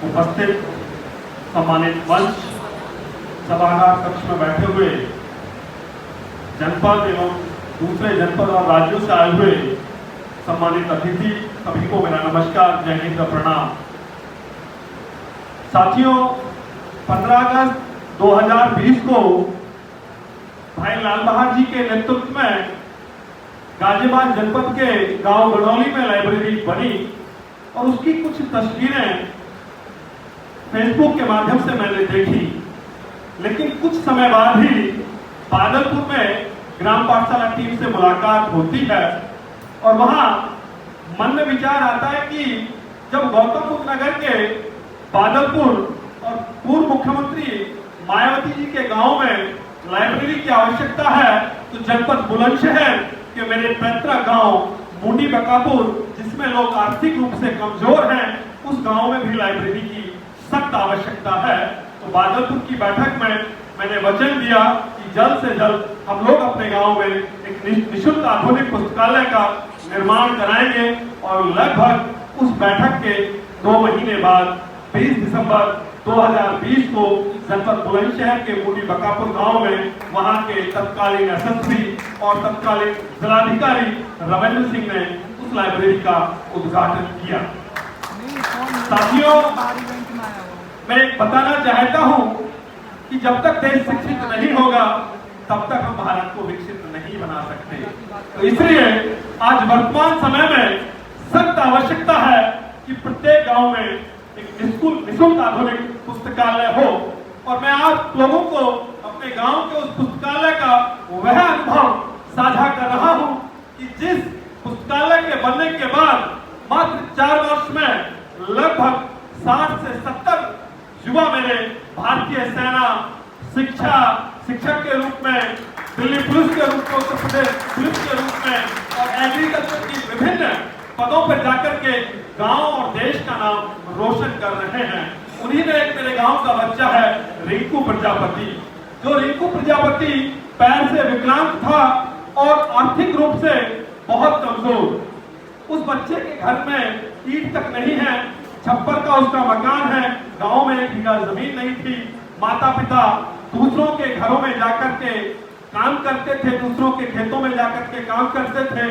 उपस्थित सम्मानित मंच, सभागार कक्ष में बैठे हुए जनपद एवं दूसरे जनपद और राज्यों से आए हुए सम्मानित अतिथि, सभी को मेरा नमस्कार, जय हिंद, प्रणाम। साथियों, 15 अगस्त 2020 को भाई लाल बहादुर जी के नेतृत्व में गाजियाबाद जनपद के गांव गड़ौली में लाइब्रेरी बनी और उसकी कुछ तस्वीरें फेसबुक के माध्यम से मैंने देखी। लेकिन कुछ समय बाद ही बादलपुर में ग्राम पाठशाला टीम से मुलाकात होती है और वहां मन में विचार आता है कि जब गौतम बुद्ध नगर के बादलपुर और पूर्व मुख्यमंत्री मायावती जी के गांव में लाइब्रेरी की आवश्यकता है, तो जनपद बुलंदशहर के मेरे पैतृक गांव मुंडी बकापुर, जिसमें लोग आर्थिक रूप से कमजोर हैं, उस गांव में भी लाइब्रेरी की सख्त आवश्यकता है। तो बादलपुर की बैठक में मैंने वचन दिया कि जल्द से जल्द हम लोग अपने गांव में एक निःशुल्क आधुनिक पुस्तकालय का निर्माण कराएंगे और लगभग उस बैठक के 2 महीने बाद 20 दिसंबर 2020 को जनपद बुलंदशहर के मुंडी बकापुर गांव में वहां के तत्कालीन एसएसपी और तत्कालीन जिलाधिकारी रविंद्र सिंह ने उस लाइब्रेरी का उद्घाटन किया। साथियों, मैं बताना चाहता हूं कि जब तक देश शिक्षित नहीं होगा तब तक हम भारत को विकसित नहीं बना सकते। तो इसलिए आज वर्तमान समय में सख्त आवश्यकता है कि प्रत्येक गांव में एक निःशुल्क आधुनिक पुस्तकालय हो। और मैं आप लोगों को अपने गांव के उस पुस्तकालय का वह अनुभव साझा कर रहा हूं कि जिस पुस्तकालय के बनने के बाद मात्र 4 वर्ष में लगभग 60 से 70 युवा मेरे भारतीय सेना, शिक्षक के रूप में, दिल्ली पुलिस के रूप में, उत्तर प्रदेश पुलिस के रूप में और एग्रीकल्चर की विभिन्न पदों पर जाकर के गांव और देश का नाम रोशन कर रहे हैं। उन्हीं में एक मेरे गांव का बच्चा है रिंकू प्रजापति, जो रिंकू प्रजापति पैर से विकलांग था और आर्थिक रूप से बहुत कमजोर। उस बच्चे के घर में ईंट तक नहीं है, छप्पर का उसका मकान है, गांव में 1 बीघा जमीन नहीं थी। माता पिता दूसरों के घरों में जाकर के काम करते थे, दूसरों के खेतों में जाकर के काम करते थे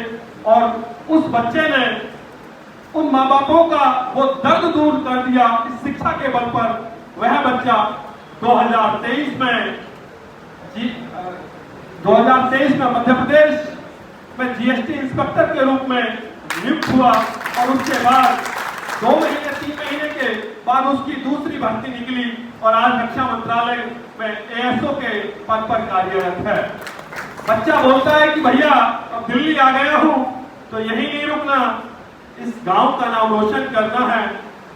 और उस बच्चे ने उन माँ बापों का वो दर्द दूर कर दिया इस शिक्षा के बल पर। वह बच्चा 2023 में मध्य प्रदेश में जीएसटी इंस्पेक्टर के रूप में नियुक्त हुआ और उसके बाद 2 महीने 3 महीने के बाद उसकी दूसरी भर्ती निकली और आज रक्षा मंत्रालय में एएसओ के पद पर कार्यरत है। बच्चा बोलता है कि भैया अब दिल्ली आ गया हूं तो यही नहीं रुकना, इस गांव का नाम रोशन करना है।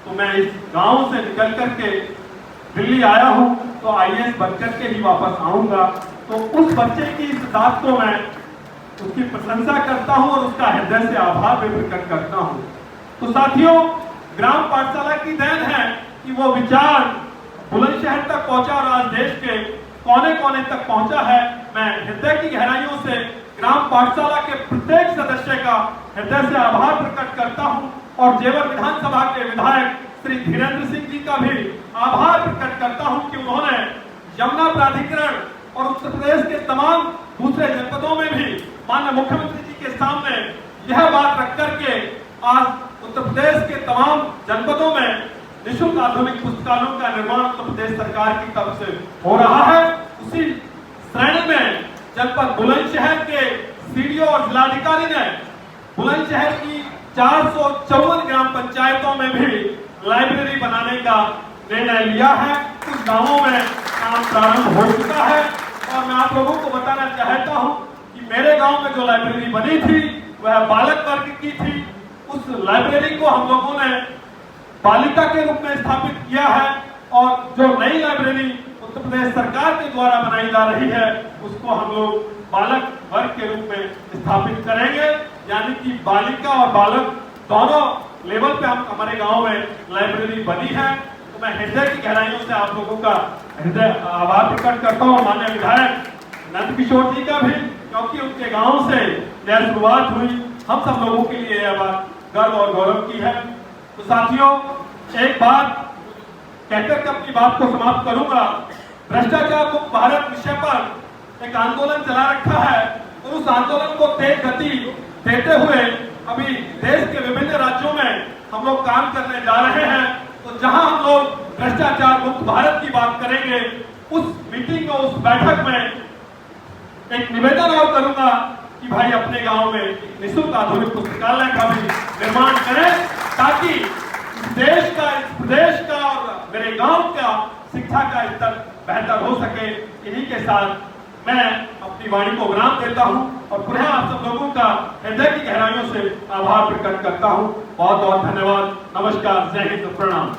तो मैं इस गांव से निकल करके दिल्ली आया हूं तो आईएएस बनकर के ही वापस आऊंगा। तो उस बच्चे की इस बात को मैं उसकी प्रशंसा करता हूं और उसका हृदय से आभार भी प्रकट करता हूं। तो साथियों, ग्राम पाठशाला की देन है कि वो विचार बुलंदशहर तक पहुंचा और आज देश के कोने कोने तक पहुंचा है। मैं हृदय की गहराइयों से ग्राम पाठशाला के प्रत्येक सदस्य का हृदय से आभार प्रकट करता हूं और जेवर विधानसभा के विधायक श्री धीरेन्द्र सिंह जी का भी आभार प्रकट करता हूं कि उन्होंने यमुना प्राधिकरण और उत्तर प्रदेश के तमाम दूसरे जनपदों में भी माननीय मुख्यमंत्री जी के सामने यह बात रख करके आज उत्तर प्रदेश के तमाम जनपदों में निःशुल्क आधुनिक पुस्तकालयों का निर्माण उत्तर प्रदेश सरकार की तरफ से हो रहा है। उसी श्रेणी में जनपद बुलंदशहर के सीडीओ और जिलाधिकारी ने बुलंदशहर की 454 ग्राम पंचायतों में भी लाइब्रेरी बनाने का निर्णय लिया है। कुछ गांवों में काम प्रारंभ हो चुका है और मैं आप लोगों को बताना चाहता हूं कि मेरे गांव में जो लाइब्रेरी बनी थी वह बालक वर्ग की थी। उस लाइब्रेरी को हम लोगों ने बालिका के रूप में स्थापित किया है और जो नई लाइब्रेरी उत्तर प्रदेश सरकार के द्वारा बनाई जा रही है उसको हम लोग बालक वर्ग के रूप में स्थापित करेंगे। यानी कि बालिका और बालक दोनों लेवल पे हमारे गांव में लाइब्रेरी बनी है। तो मैं हृदय की गहराइयों से आप लोगों का हृदय आभार प्रकट करता हूँ, माननीय विधायक नंद किशोर जी का भी, क्योंकि उनके गांव से यह शुरुआत हुई। हम सब लोगों के लिए यह बात गर्व और गौरव की है। तो साथियों, एक बात कहकर के अपनी बात को समाप्त करूंगा। भ्रष्टाचार मुक्त भारत विषय पर एक आंदोलन चला रखा है और उस आंदोलन को तेज गति देते हुए अभी देश के विभिन्न राज्यों में हम लोग काम करने जा रहे हैं। तो जहां हम लोग भ्रष्टाचार मुक्त भारत की बात करेंगे, उस मीटिंग में, उस बैठक में एक निवेदन और करूंगा कि भाई अपने गांव में निःशुल्क आधुनिक पुस्तकालय का भी निर्माण करें, ताकि इस देश का, इस प्रदेश का और मेरे गांव का शिक्षा का स्तर बेहतर हो सके। इन्हीं के साथ मैं अपनी वाणी को विराम देता हूं और पुनः आप सब लोगों का हृदय की गहराइयों से आभार प्रकट करता हूं। बहुत बहुत धन्यवाद। नमस्कार, जय हिंद, प्रणाम।